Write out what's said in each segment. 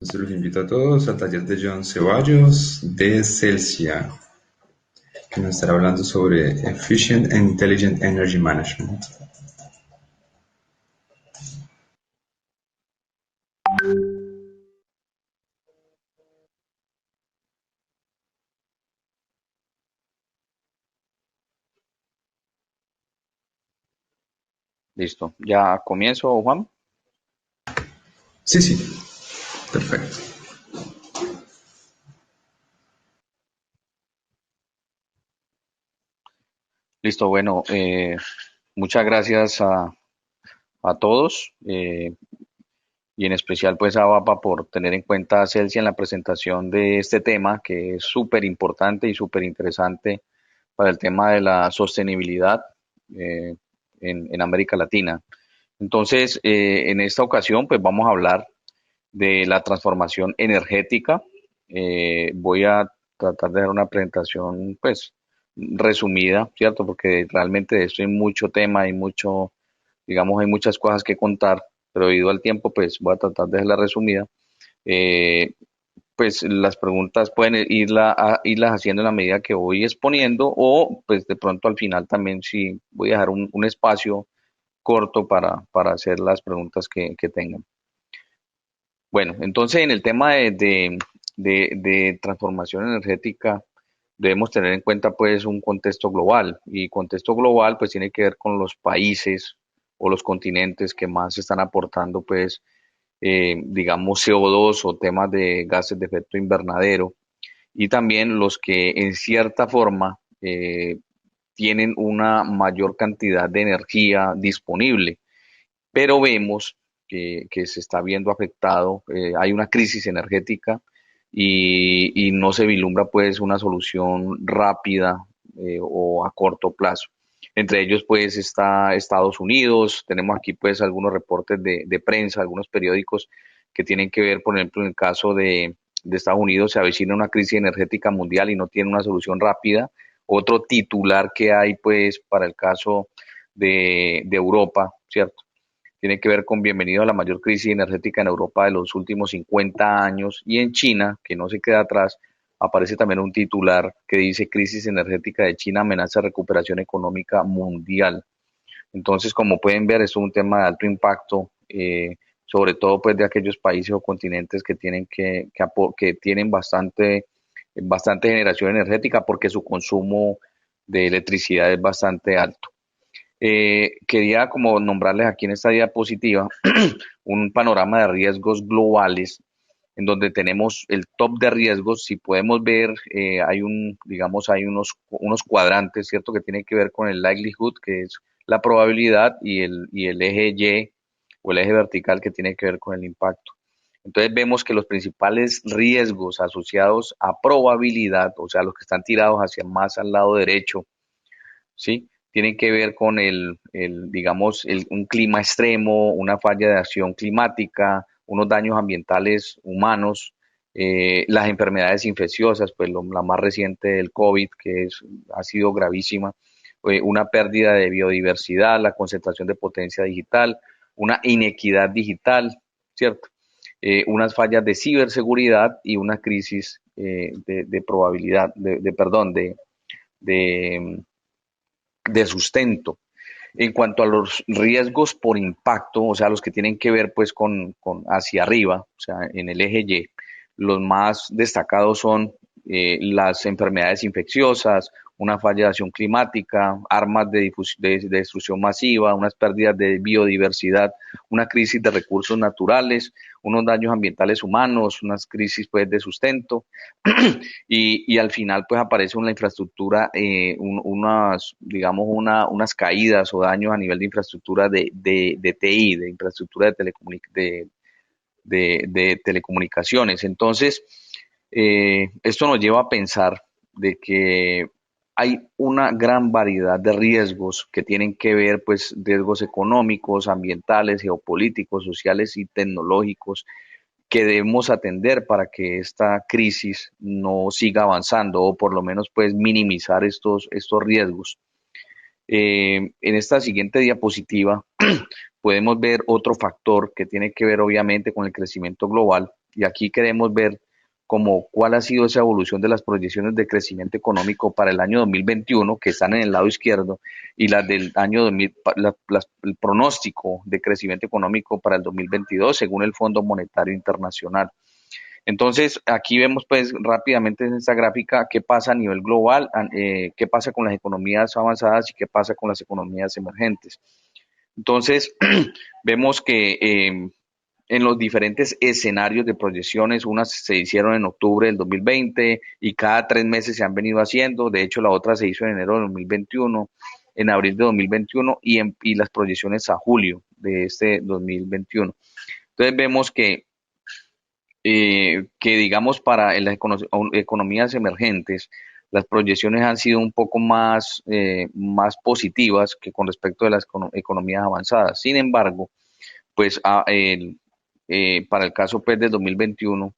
Entonces los invito a todos al taller de John Ceballos de Celsia, que nos estará hablando sobre Efficient and Intelligent Energy Management. Listo. Ya comienzo, Juan. Sí, sí, perfecto. Listo, bueno, muchas gracias a todos y en especial pues a VAPA por tener en cuenta a Celsia en la presentación de este tema que es súper importante y súper interesante para el tema de la sostenibilidad eh, en América Latina. Entonces, en esta ocasión pues vamos a hablar de la transformación energética. Voy a tratar de dar una presentación, pues, resumida, ¿cierto? Porque realmente de esto hay mucho tema, hay mucho, digamos, hay muchas cosas que contar, pero debido al tiempo, pues, voy a tratar de hacerla resumida. Eh, pues las preguntas pueden irlas haciendo en la medida que voy exponiendo o pues de pronto al final también sí voy a dejar un espacio corto para hacer las preguntas que tengan. Bueno, entonces en el tema de transformación energética debemos tener en cuenta pues un contexto global y contexto global pues tiene que ver con los países o los continentes que más están aportando pues digamos CO2 o temas de gases de efecto invernadero y también los que en cierta forma tienen una mayor cantidad de energía disponible, pero vemos que se está viendo afectado, hay una crisis energética y no se vislumbra pues una solución rápida o a corto plazo. Entre ellos pues está Estados Unidos, tenemos aquí pues algunos reportes de prensa, algunos periódicos que tienen que ver, por ejemplo, en el caso de Estados Unidos se avecina una crisis energética mundial y no tiene una solución rápida. Otro titular que hay pues para el caso de Europa, ¿cierto? Tiene que ver con bienvenido a la mayor crisis energética en Europa de los últimos 50 años y en China, que no se queda atrás, aparece también un titular que dice crisis energética de China amenaza recuperación económica mundial. Entonces, como pueden ver, esto es un tema de alto impacto, sobre todo pues de aquellos países o continentes que tienen que tienen bastante generación energética porque su consumo de electricidad es bastante alto. Quería como nombrarles aquí en esta diapositiva un panorama de riesgos globales en donde tenemos el top de riesgos. Si podemos ver, digamos, hay unos cuadrantes, ¿cierto? Que tienen que ver con el likelihood, que es la probabilidad, y el eje Y o el eje vertical que tiene que ver con el impacto. Entonces vemos que los principales riesgos asociados a probabilidad, o sea, los que están tirados hacia más al lado derecho, ¿sí? Tienen que ver con digamos, un clima extremo, una falla de acción climática, unos daños ambientales humanos, las enfermedades infecciosas, pues la más reciente del COVID, ha sido gravísima, una pérdida de biodiversidad, la concentración de potencia digital, una inequidad digital, ¿cierto? Unas fallas de ciberseguridad y una crisis de probabilidad, perdón, de de sustento. En cuanto a los riesgos por impacto, o sea, los que tienen que ver pues con hacia arriba, o sea, en el eje Y, los más destacados son las enfermedades infecciosas, una falla de acción climática, armas de destrucción masiva, unas pérdidas de biodiversidad, una crisis de recursos naturales, unos daños ambientales humanos, unas crisis pues de sustento, y al final pues aparece una infraestructura, digamos, unas caídas o daños a nivel de infraestructura de TI, de infraestructura de telecomunicaciones. Entonces, esto nos lleva a pensar de que hay una gran variedad de riesgos que tienen que ver, pues, riesgos económicos, ambientales, geopolíticos, sociales y tecnológicos que debemos atender para que esta crisis no siga avanzando o por lo menos pues minimizar estos riesgos. En esta siguiente diapositiva podemos ver otro factor que tiene que ver obviamente con el crecimiento global, y aquí queremos ver como cuál ha sido esa evolución de las proyecciones de crecimiento económico para el año 2021, que están en el lado izquierdo, y las del año 2000, el pronóstico de crecimiento económico para el 2022 según el Fondo Monetario Internacional. Entonces, aquí vemos pues rápidamente en esta gráfica qué pasa a nivel global, qué pasa con las economías avanzadas y qué pasa con las economías emergentes. Entonces, vemos que en los diferentes escenarios de proyecciones, unas se hicieron en octubre del 2020 y cada 3 meses se han venido haciendo. De hecho, la otra se hizo en enero de 2021, en abril de 2021 y las proyecciones a julio de este 2021. Entonces, vemos que digamos para las economías emergentes, las proyecciones han sido un poco más positivas que con respecto de las economías avanzadas. Sin embargo, pues para el caso pues del 2021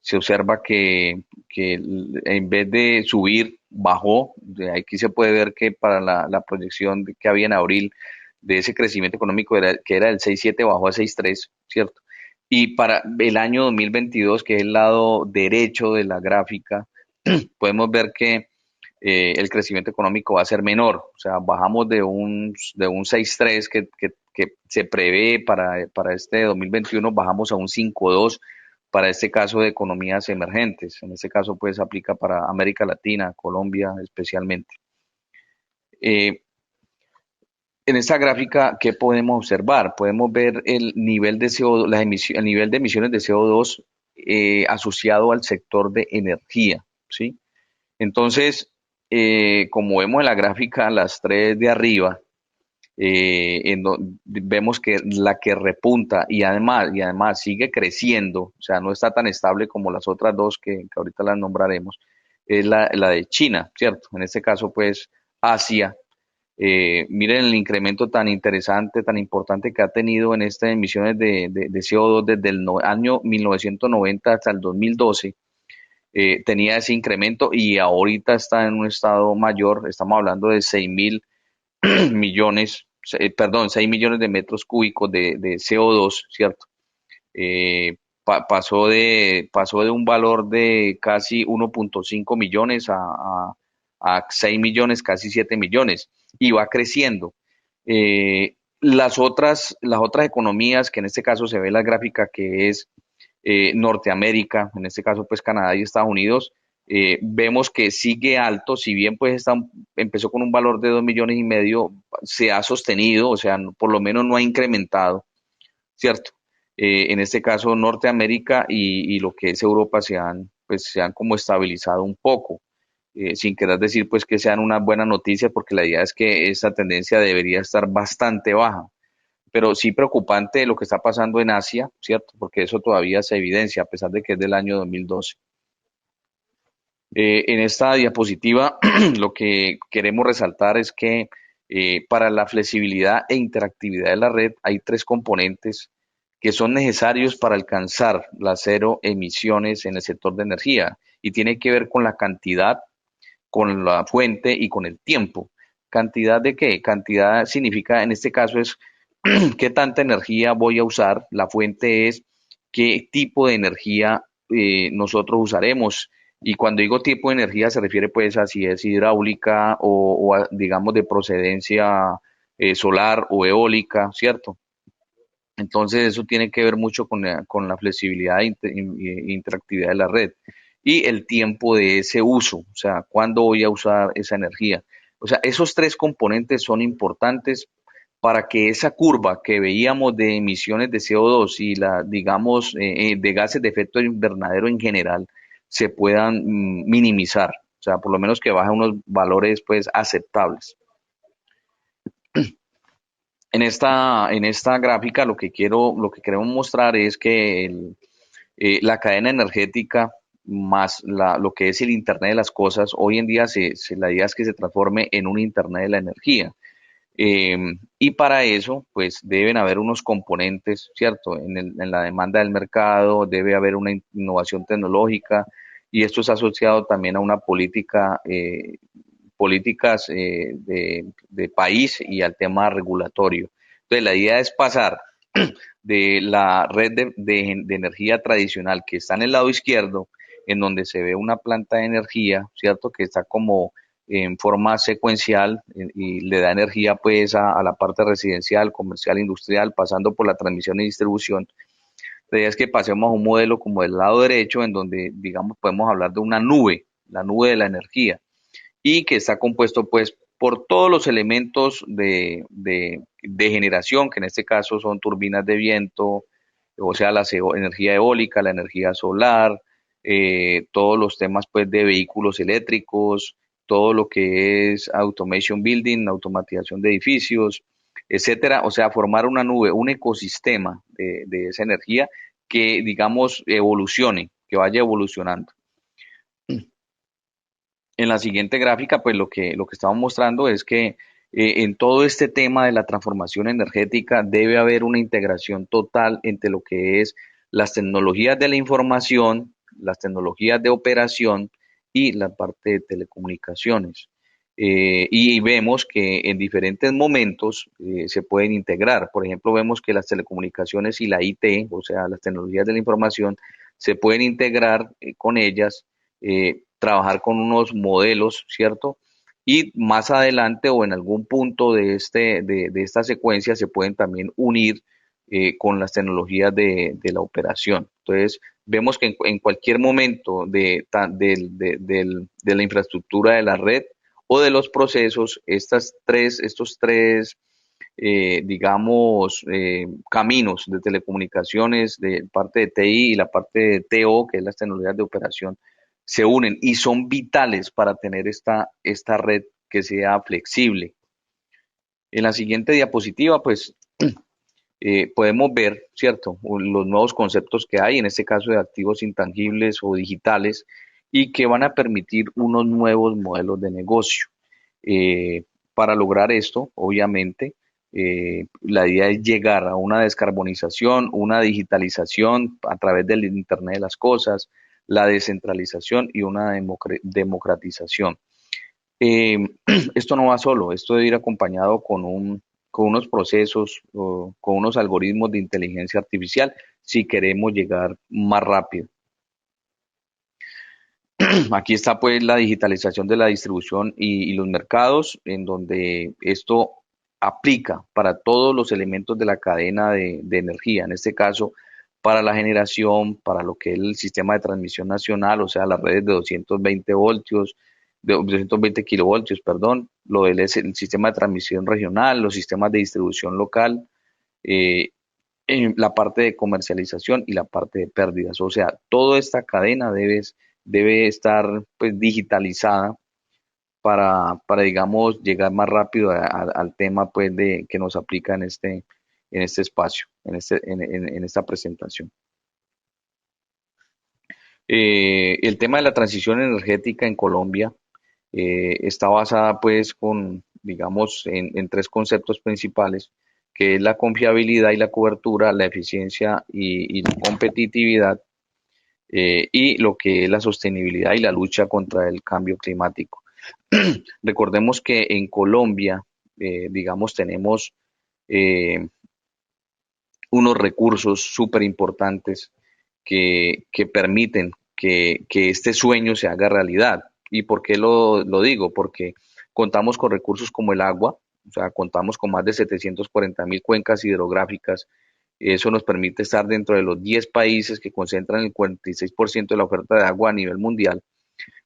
se observa que en vez de subir, bajó. Aquí se puede ver que para la proyección que había en abril de ese crecimiento económico que era del 6,7 bajó a 6,3, ¿cierto? Y para el año 2022, que es el lado derecho de la gráfica, podemos ver que el crecimiento económico va a ser menor. O sea, bajamos de un 6,3 que se prevé para este 2021, bajamos a un 5,2 para este caso de economías emergentes. En este caso, pues, aplica para América Latina, Colombia especialmente. Eh, en esta gráfica, ¿qué podemos observar? Podemos ver el nivel de CO2, el nivel de emisiones de CO2 asociado al sector de energía, ¿sí? Entonces, como vemos en la gráfica, las tres de arriba, vemos que la que repunta y además sigue creciendo, o sea, no está tan estable como las otras dos que ahorita las nombraremos, es la de China, ¿cierto? En este caso, pues, Asia. Miren el incremento tan interesante, tan importante que ha tenido en estas emisiones de CO2 desde el año 1990 hasta el 2012. Tenía ese incremento y ahorita está en un estado mayor. Estamos hablando de 6,000 millones, perdón, 6 millones de metros cúbicos de CO2, ¿cierto? Pasó de un valor de casi 1,5 millones a 6 millones, casi 7 millones, y va creciendo. Las otras economías, que en este caso se ve la gráfica, que es Norteamérica, en este caso pues Canadá y Estados Unidos, vemos que sigue alto. Si bien pues empezó con un valor de 2,5 millones, se ha sostenido, o sea, por lo menos no ha incrementado, ¿cierto? En este caso Norteamérica y lo que es Europa pues se han como estabilizado un poco, sin querer decir pues que sean una buena noticia, porque la idea es que esa tendencia debería estar bastante baja, pero sí preocupante lo que está pasando en Asia, ¿cierto? Porque eso todavía se evidencia a pesar de que es del año 2012. En esta diapositiva lo que queremos resaltar es que para la flexibilidad e interactividad de la red hay tres componentes que son necesarios para alcanzar las cero emisiones en el sector de energía, y tiene que ver con la cantidad, con la fuente y con el tiempo. ¿Cantidad de qué? Cantidad significa, en este caso, es qué tanta energía voy a usar. La fuente es qué tipo de energía nosotros usaremos. Y cuando digo tipo de energía se refiere pues a si es hidráulica digamos de procedencia solar o eólica, ¿cierto? Entonces eso tiene que ver mucho con la flexibilidad e interactividad de la red y el tiempo de ese uso, o sea, cuándo voy a usar esa energía. O sea, esos tres componentes son importantes para que esa curva que veíamos de emisiones de CO2 y digamos, de gases de efecto invernadero en general se puedan minimizar, o sea, por lo menos que bajen unos valores pues aceptables. En esta gráfica lo que queremos mostrar es que la cadena energética más lo que es el Internet de las cosas, hoy en día la idea es que se transforme en un Internet de la energía. Eh, y para eso, pues deben haber unos componentes, ¿cierto? En la demanda del mercado debe haber una innovación tecnológica, y esto es asociado también a una políticas de país y al tema regulatorio. Entonces, la idea es pasar de la red de energía tradicional que está en el lado izquierdo, en donde se ve una planta de energía, ¿cierto? Que está como en forma secuencial y le da energía pues a la parte residencial, comercial, industrial, pasando por la transmisión y distribución. La idea es que pasemos a un modelo como del lado derecho, en donde, digamos, podemos hablar de una nube, la nube de la energía, y que está compuesto pues por todos los elementos de generación, que en este caso son turbinas de viento, o sea, la energía eólica, la energía solar, todos los temas pues de vehículos eléctricos, todo lo que es automation building, automatización de edificios, etcétera. O sea, formar una nube, un ecosistema de esa energía que, digamos, evolucione, que vaya evolucionando. En la siguiente gráfica, pues lo que estamos mostrando es que en todo este tema de la transformación energética debe haber una integración total entre lo que es las tecnologías de la información, las tecnologías de operación y la parte de telecomunicaciones. Y vemos que en diferentes momentos se pueden integrar. Por ejemplo, vemos que las telecomunicaciones y la IT, o sea, las tecnologías de la información, se pueden integrar con ellas, trabajar con unos modelos, ¿cierto? Y más adelante o en algún punto de esta secuencia se pueden también unir con las tecnologías de la operación. Entonces, vemos que en cualquier momento de la infraestructura de la red o de los procesos, estos tres digamos, caminos de telecomunicaciones, de parte de TI y la parte de TO, que es las tecnologías de operación, se unen y son vitales para tener esta red que sea flexible. En la siguiente diapositiva, pues podemos ver, ¿cierto?, los nuevos conceptos que hay, en este caso de activos intangibles o digitales, y que van a permitir unos nuevos modelos de negocio. Para lograr esto, obviamente, la idea es llegar a una descarbonización, una digitalización a través del Internet de las Cosas, la descentralización y una democratización. Eh, Esto no va solo, esto debe ir acompañado con unos procesos, o con unos algoritmos de inteligencia artificial si queremos llegar más rápido. Aquí está pues la digitalización de la distribución y los mercados, en donde esto aplica para todos los elementos de la cadena de energía, en este caso para la generación, para lo que es el sistema de transmisión nacional, o sea, las redes de 220 voltios, de 220 kilovoltios, perdón, lo del el sistema de transmisión regional, los sistemas de distribución local, eh, la parte de comercialización y la parte de pérdidas. O sea, toda esta cadena debe estar pues digitalizada para digamos llegar más rápido al tema pues de que nos aplica en este espacio, en esta presentación. El tema de la transición energética en Colombia está basada pues digamos, en tres conceptos principales, que es la confiabilidad y la cobertura, la eficiencia y la competitividad, y lo que es la sostenibilidad y la lucha contra el cambio climático. Recordemos que en Colombia, digamos, tenemos eh, unos recursos súper importantes que permiten que este sueño se haga realidad. ¿Y por qué lo digo? Porque contamos con recursos como el agua, o sea, contamos con más de 740.000 cuencas hidrográficas. Eso nos permite estar dentro de los 10 países que concentran el 46% de la oferta de agua a nivel mundial.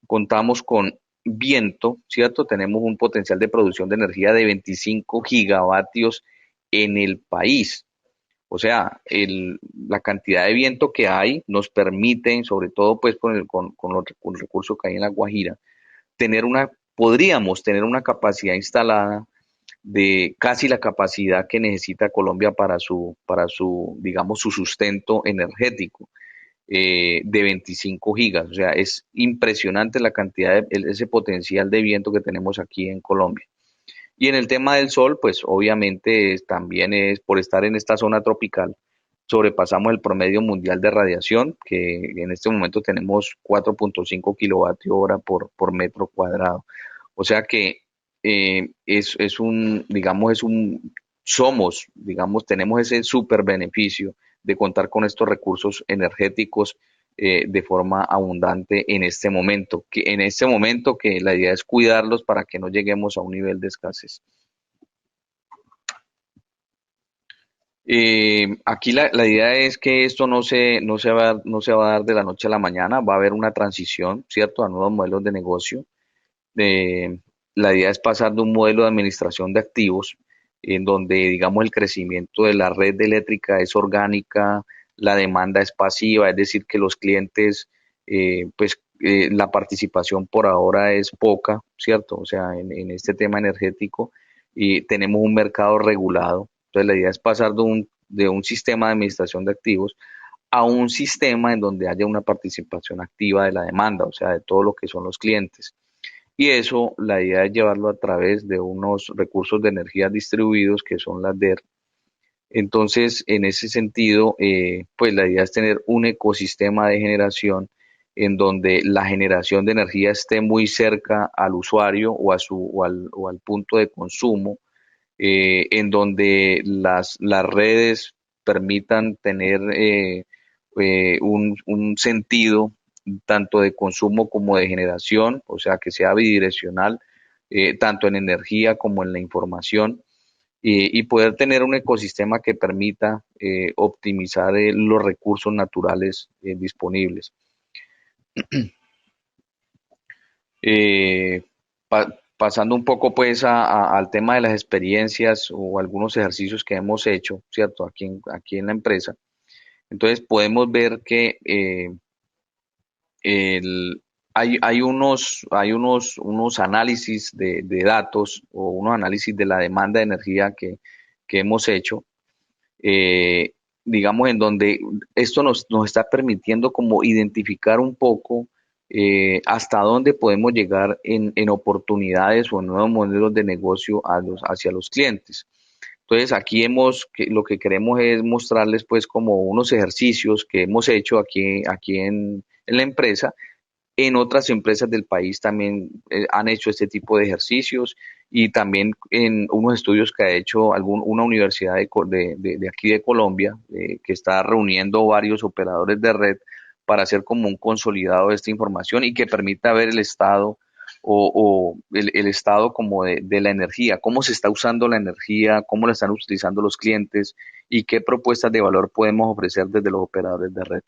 Contamos con viento, ¿cierto? Tenemos un potencial de producción de energía de 25 gigavatios en el país. O sea, la cantidad de viento que hay nos permite, sobre todo pues con el recurso que hay en La Guajira, podríamos tener una capacidad instalada de casi la capacidad que necesita Colombia para su, digamos, su sustento energético, de 25 gigas. O sea, es impresionante la cantidad ese potencial de viento que tenemos aquí en Colombia. Y en el tema del sol, pues obviamente también es por estar en esta zona tropical, sobrepasamos el promedio mundial de radiación, que en este momento tenemos 4.5 kilovatios hora por metro cuadrado. O sea que digamos, es digamos, tenemos ese súper beneficio de contar con estos recursos energéticos de forma abundante en este momento que la idea es cuidarlos para que no lleguemos a un nivel de escasez. Aquí la idea es que esto no se va a dar de la noche a la mañana, va a haber una transición, ¿cierto?, a nuevos modelos de negocio. Eh, la idea es pasar de un modelo de administración de activos en donde, digamos, el crecimiento de la red eléctrica es orgánica, la demanda es pasiva, es decir, que los clientes, la participación por ahora es poca, ¿cierto? O sea, en este tema energético y tenemos un mercado regulado. Entonces, la idea es pasar de un sistema de administración de activos a un sistema en donde haya una participación activa de la demanda, o sea, de todo lo que son los clientes. Y eso, la idea es llevarlo a través de unos recursos de energía distribuidos que son las DER. Entonces, en ese sentido, pues la idea es tener un ecosistema de generación en donde la generación de energía esté muy cerca al usuario o al punto de consumo, en donde las redes permitan tener un sentido tanto de consumo como de generación, o sea, que sea bidireccional, tanto en energía como en la información, y poder tener un ecosistema que permita optimizar los recursos naturales disponibles. Eh, Pasando un poco pues al tema de las experiencias o algunos ejercicios que hemos hecho, ¿cierto? Aquí en la empresa. Entonces podemos ver que el, unos análisis de datos o unos análisis de la demanda de energía que hemos hecho, eh, digamos, en donde esto nos está permitiendo como identificar un poco hasta dónde podemos llegar en oportunidades o en nuevos modelos de negocio hacia los clientes. Entonces, lo que queremos es mostrarles pues como unos ejercicios que hemos hecho aquí en la empresa. En otras empresas del país también han hecho este tipo de ejercicios y también en unos estudios que ha hecho una universidad de aquí de Colombia, que está reuniendo varios operadores de red para hacer como un consolidado de esta información y que permita ver el estado el estado como de la energía, cómo se está usando la energía, cómo la están utilizando los clientes y qué propuestas de valor podemos ofrecer desde los operadores de red.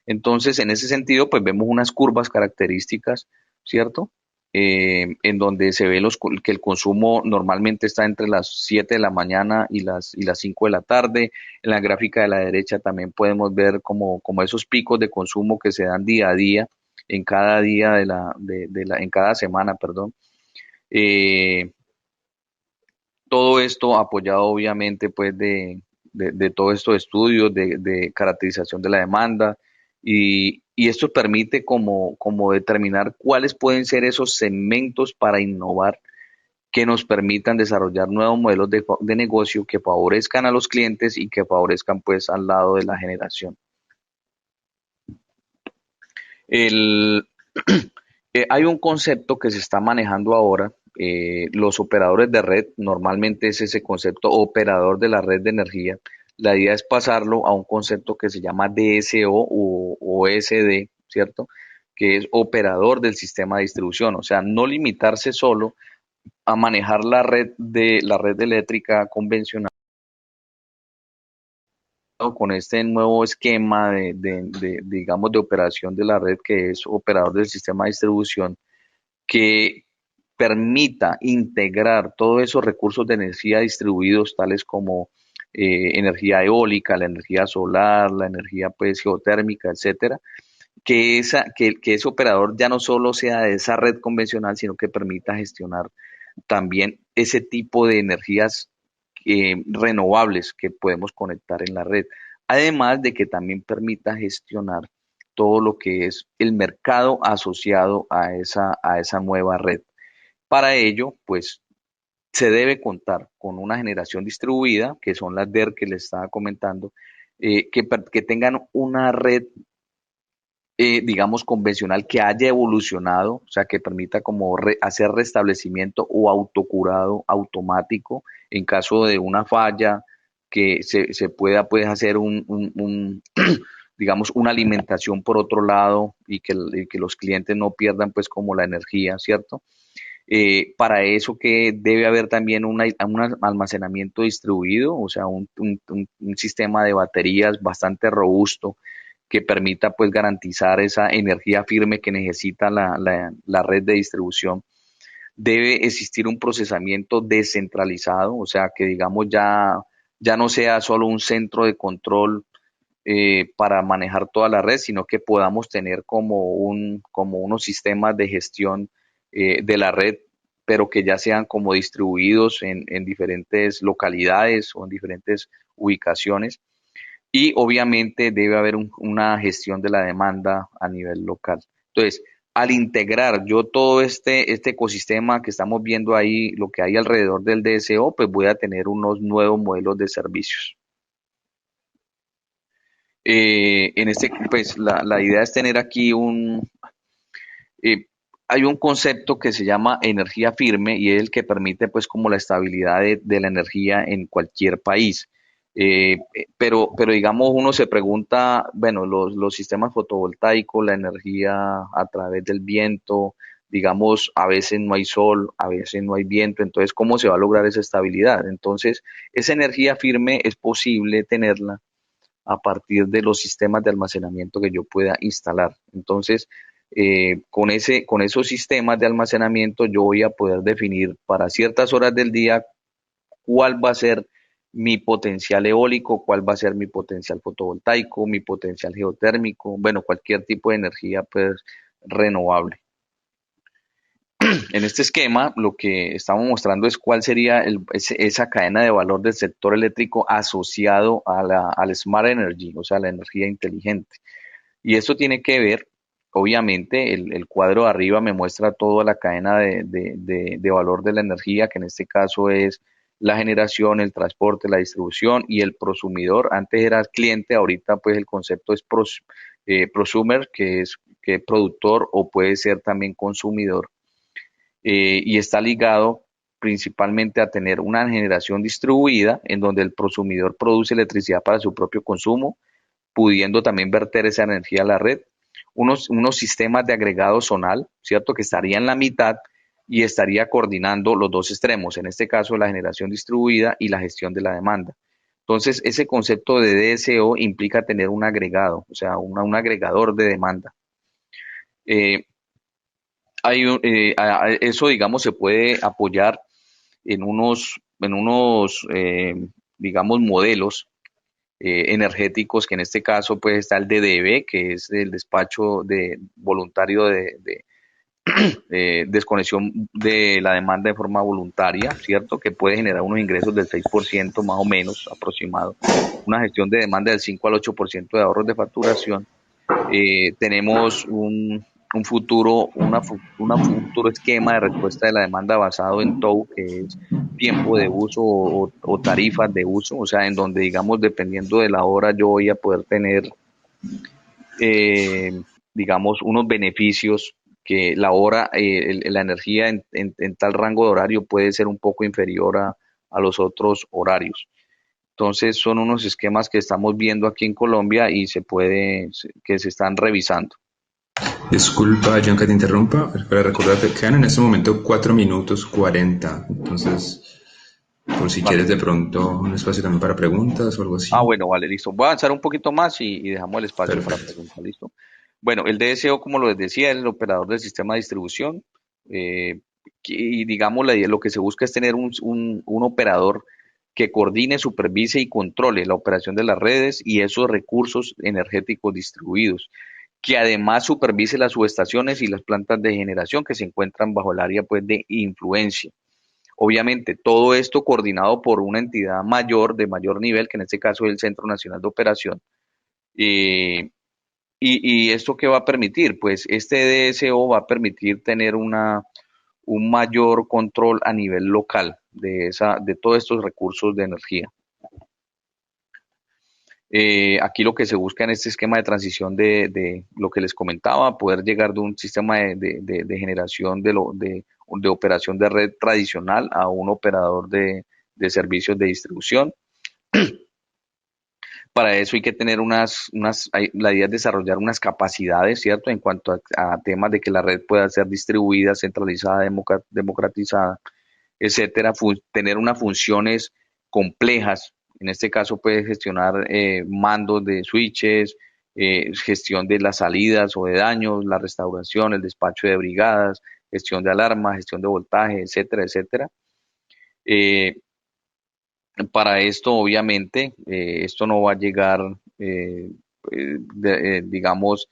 Entonces, en ese sentido, pues vemos unas curvas características, ¿cierto? En donde se ve que el consumo normalmente está entre las 7 de la mañana y las 5 de la tarde. En la gráfica de la derecha también podemos ver como esos picos de consumo que se dan día a día, en cada día en cada semana, perdón. Eh, Todo esto apoyado obviamente pues de todos estos estudios de caracterización de la demanda y esto permite como determinar cuáles pueden ser esos segmentos para innovar que nos permitan desarrollar nuevos modelos de negocio que favorezcan a los clientes y que favorezcan pues al lado de la generación. El, Hay un concepto que se está manejando ahora. Los operadores de red, normalmente es ese concepto operador de la red de energía. La idea es pasarlo a un concepto que se llama DSO o SD, ¿cierto? Que es operador del sistema de distribución. O sea, no limitarse solo a manejar la red eléctrica convencional con este nuevo esquema digamos, de operación de la red que es operador del sistema de distribución que permita integrar todos esos recursos de energía distribuidos, tales como energía eólica, la energía solar, la energía pues, geotérmica, etcétera, que ese operador ya no solo sea de esa red convencional, sino que permita gestionar también ese tipo de energías renovables que podemos conectar en la red. Además de que también permita gestionar todo lo que es el mercado asociado a esa nueva red. Para ello, pues se debe contar con una generación distribuida, que son las DER que les estaba comentando, que tengan una red digamos, convencional que haya evolucionado, o sea, que permita como hacer restablecimiento o autocurado automático en caso de una falla, que se pueda pues hacer digamos, una alimentación por otro lado y que los clientes no pierdan pues como la energía, ¿cierto? Para eso que debe haber también un almacenamiento distribuido, o sea, un sistema de baterías bastante robusto que permita pues garantizar esa energía firme que necesita la red de distribución. Debe existir un procesamiento descentralizado, o sea, que digamos ya no sea solo un centro de control para manejar toda la red, sino que podamos tener como unos sistemas de gestión de la red, pero que ya sean como distribuidos en diferentes localidades o en diferentes ubicaciones. Y obviamente debe haber una gestión de la demanda a nivel local. Entonces, al integrar yo todo este ecosistema que estamos viendo ahí, lo que hay alrededor del DSO, pues voy a tener unos nuevos modelos de servicios. Pues la idea es tener aquí eh, hay un concepto que se llama energía firme y es el que permite pues como la estabilidad de la energía en cualquier país. Pero digamos uno se pregunta, bueno, los sistemas fotovoltaicos, la energía a través del viento, digamos, a veces no hay sol, a veces no hay viento, entonces, ¿cómo se va a lograr esa estabilidad? Entonces, esa energía firme es posible tenerla a partir de los sistemas de almacenamiento que yo pueda instalar. Entonces, con esos sistemas de almacenamiento yo voy a poder definir para ciertas horas del día cuál va a ser mi potencial eólico, cuál va a ser mi potencial fotovoltaico, mi potencial geotérmico, bueno, cualquier tipo de energía pues renovable. En este esquema, lo que estamos mostrando es cuál sería esa cadena de valor del sector eléctrico asociado al Smart Energy, o sea, la energía inteligente. Y esto tiene que ver, obviamente, el cuadro de arriba me muestra toda la cadena de valor de la energía, que en este caso es la generación, el transporte, la distribución y el prosumidor. Antes era cliente, ahorita pues el concepto es prosumer, que es productor o puede ser también consumidor, y está ligado principalmente a tener una generación distribuida en donde el prosumidor produce electricidad para su propio consumo, pudiendo también verter esa energía a la red, unos sistemas de agregado zonal, ¿cierto? Que estaría en la mitad y estaría coordinando los dos extremos, en este caso la generación distribuida y la gestión de la demanda. Entonces, ese concepto de DSO implica tener un agregado, o sea, un agregador de demanda. Eh, Eso, digamos, se puede apoyar en unos digamos, modelos energéticos, que en este caso pues está el DDB, que es el despacho de voluntario de desconexión de la demanda de forma voluntaria, ¿cierto? Que puede generar unos ingresos del 6% más o menos aproximado, una gestión de demanda del 5 al 8% de ahorros de facturación. Tenemos un futuro, un futuro esquema de respuesta de la demanda basado en TOW, que es tiempo de uso o tarifas de uso, o sea, en donde, digamos, dependiendo de la hora, yo voy a poder tener, eh, digamos, unos beneficios que la hora, la energía en tal rango de horario puede ser un poco inferior a los otros horarios. Entonces, son unos esquemas que estamos viendo aquí en Colombia y que se están revisando. Disculpa, John, que te interrumpa, pero para recordarte, quedan en este momento 4 minutos 40. Entonces, por si Vale. quieres de pronto un espacio también para preguntas o algo Ah, así. bueno, vale, listo. Voy a avanzar un poquito más y dejamos el espacio para Perfecto. preguntas, ¿listo? Bueno, el DSO, como lo decía, es el operador del sistema de distribución. eh, y digamos, lo que se busca es tener un operador que coordine, supervise y controle la operación de las redes y esos recursos energéticos distribuidos, que además supervise las subestaciones y las plantas de generación que se encuentran bajo el área pues, de influencia. Obviamente, todo esto coordinado por una entidad mayor, de mayor nivel, que en este caso es el Centro Nacional de Operación. Eh, y esto qué va a permitir? Pues este DSO va a permitir tener un mayor control a nivel local de todos estos recursos de energía. Aquí lo que se busca en este esquema de transición de lo que les comentaba, poder llegar de un sistema de generación de operación de red tradicional a un operador de servicios de distribución. Para eso hay que tener la idea es desarrollar unas capacidades, ¿cierto? En cuanto a temas de que la red pueda ser distribuida, centralizada, democratizada, etcétera, tener unas funciones complejas. En este caso puede gestionar mandos de switches, gestión de las salidas o de daños, la restauración, el despacho de brigadas, gestión de alarma, gestión de voltaje, etcétera, etcétera. Eh, para esto, obviamente, esto no va a llegar, digamos,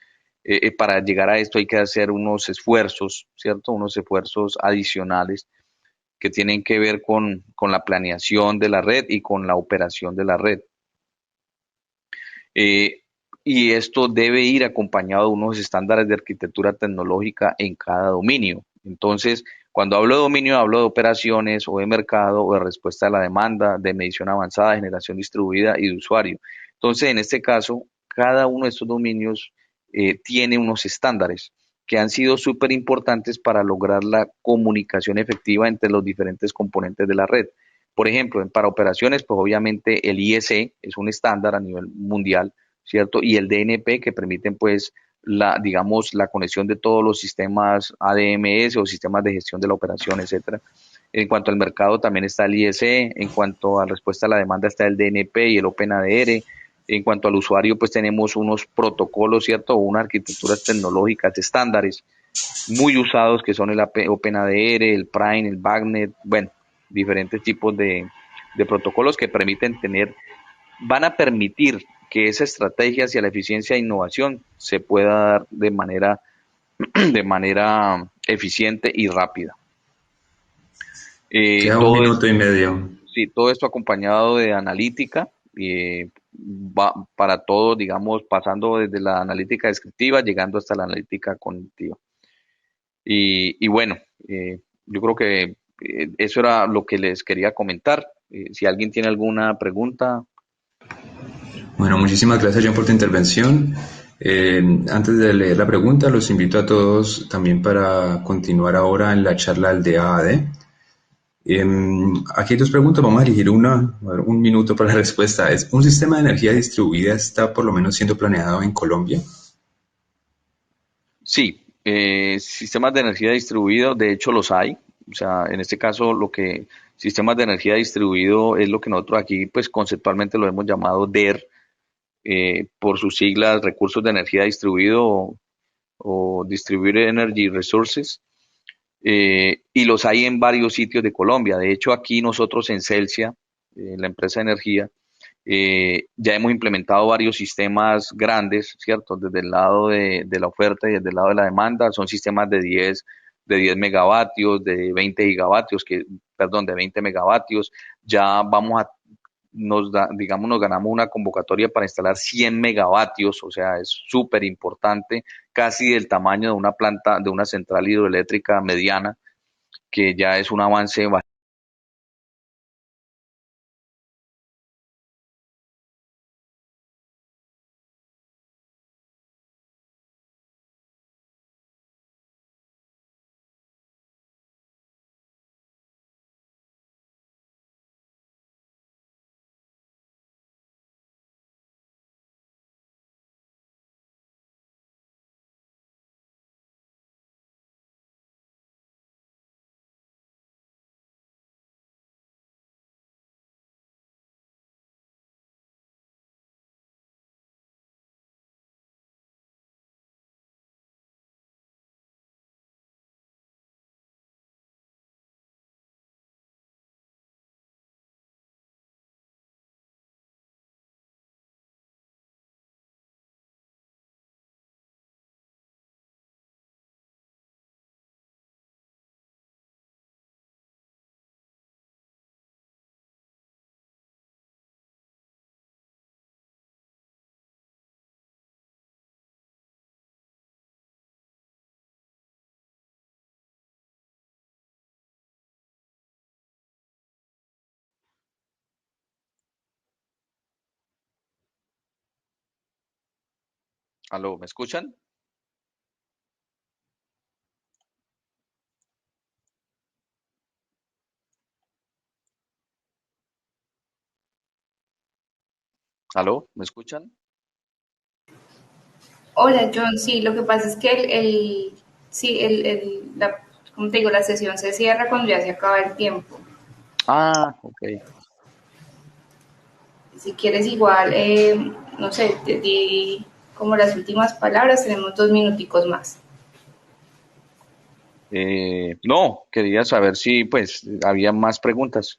para llegar a esto hay que hacer unos esfuerzos, ¿cierto? Unos esfuerzos adicionales que tienen que ver con la planeación de la red y con la operación de la red. Eh, y esto debe ir acompañado de unos estándares de arquitectura tecnológica en cada dominio. Entonces, cuando hablo de dominio, hablo de operaciones o de mercado o de respuesta a la demanda, de medición avanzada, generación distribuida y de usuario. Entonces, en este caso, cada uno de estos dominios tiene unos estándares que han sido súper importantes para lograr la comunicación efectiva entre los diferentes componentes de la red. Por ejemplo, para operaciones, pues obviamente el IEC es un estándar a nivel mundial, ¿cierto? Y el DNP que permiten pues digamos, la conexión de todos los sistemas ADMS o sistemas de gestión de la operación, etcétera. En cuanto al mercado también está el IEC, en cuanto a respuesta a la demanda está el DNP y el OpenADR. En cuanto al usuario, pues tenemos unos protocolos, ¿cierto? O unas arquitecturas tecnológicas estándares muy usados que son el OpenADR, el Prime, el Bagnet, bueno, diferentes tipos de protocolos que permiten van a permitir que esa estrategia hacia la eficiencia e innovación se pueda dar de manera eficiente y rápida. Queda un Todo minuto esto, y medio. sí, todo esto acompañado de analítica, para todo, digamos, pasando desde la analítica descriptiva, llegando hasta la analítica cognitiva. Y bueno, yo creo que eso era lo que les quería comentar. Si alguien tiene alguna pregunta. Bueno, muchísimas gracias John por tu intervención. Antes de leer la pregunta, los invito a todos también para continuar ahora en la charla del DAAD. Aquí hay dos preguntas, vamos a elegir una, un minuto para la respuesta. ¿Es un sistema de energía distribuida está por lo menos siendo planeado en Colombia? Sí, sistemas de energía distribuido, de hecho los hay. O sea, en este caso, sistemas de energía distribuido es lo que nosotros aquí, pues conceptualmente lo hemos llamado DER, por sus siglas, recursos de energía distribuido o Distributed Energy Resources. Y los hay en varios sitios de Colombia. De hecho, aquí nosotros en Celsia, la empresa de energía, ya hemos implementado varios sistemas grandes, ¿cierto? Desde el lado de la oferta y desde el lado de la demanda, son sistemas de diez megavatios, de 20 gigavatios, perdón, de 20 megavatios. Ya digamos, nos ganamos una convocatoria para instalar 100 megavatios, o sea, es súper importante, casi del tamaño de una planta, de una central hidroeléctrica mediana, que ya es un avance bastante Aló, ¿me escuchan? Aló, ¿me escuchan? Hola John, sí, lo que pasa es que sí, como te digo, la sesión se cierra cuando ya se acaba el tiempo. Ah, ok. Si quieres igual, no sé, te di como las últimas palabras, tenemos 2 minuticos más. No, quería saber si pues había más preguntas.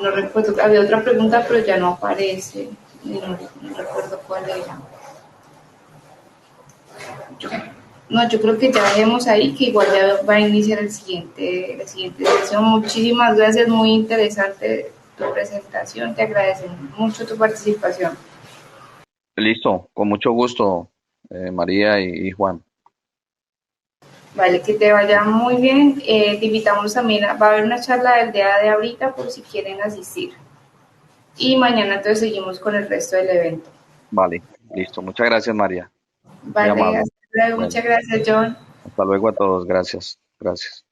No recuerdo, había otra pregunta, pero ya no aparece. No recuerdo cuál era. Yo- no, yo creo que ya dejemos ahí, que igual ya va a iniciar la siguiente sesión. Muchísimas gracias, muy interesante tu presentación, te agradecemos mucho tu participación. Listo, con mucho gusto, María y Juan. Vale, que te vaya muy bien. Te invitamos también, va a haber una charla del día de ahorita por si quieren asistir. Y mañana entonces seguimos con el resto del evento. Vale, listo. Muchas gracias, María. Muy Vale, amable. hasta luego. Bueno, Muchas gracias, John. hasta luego a todos. Gracias. Gracias.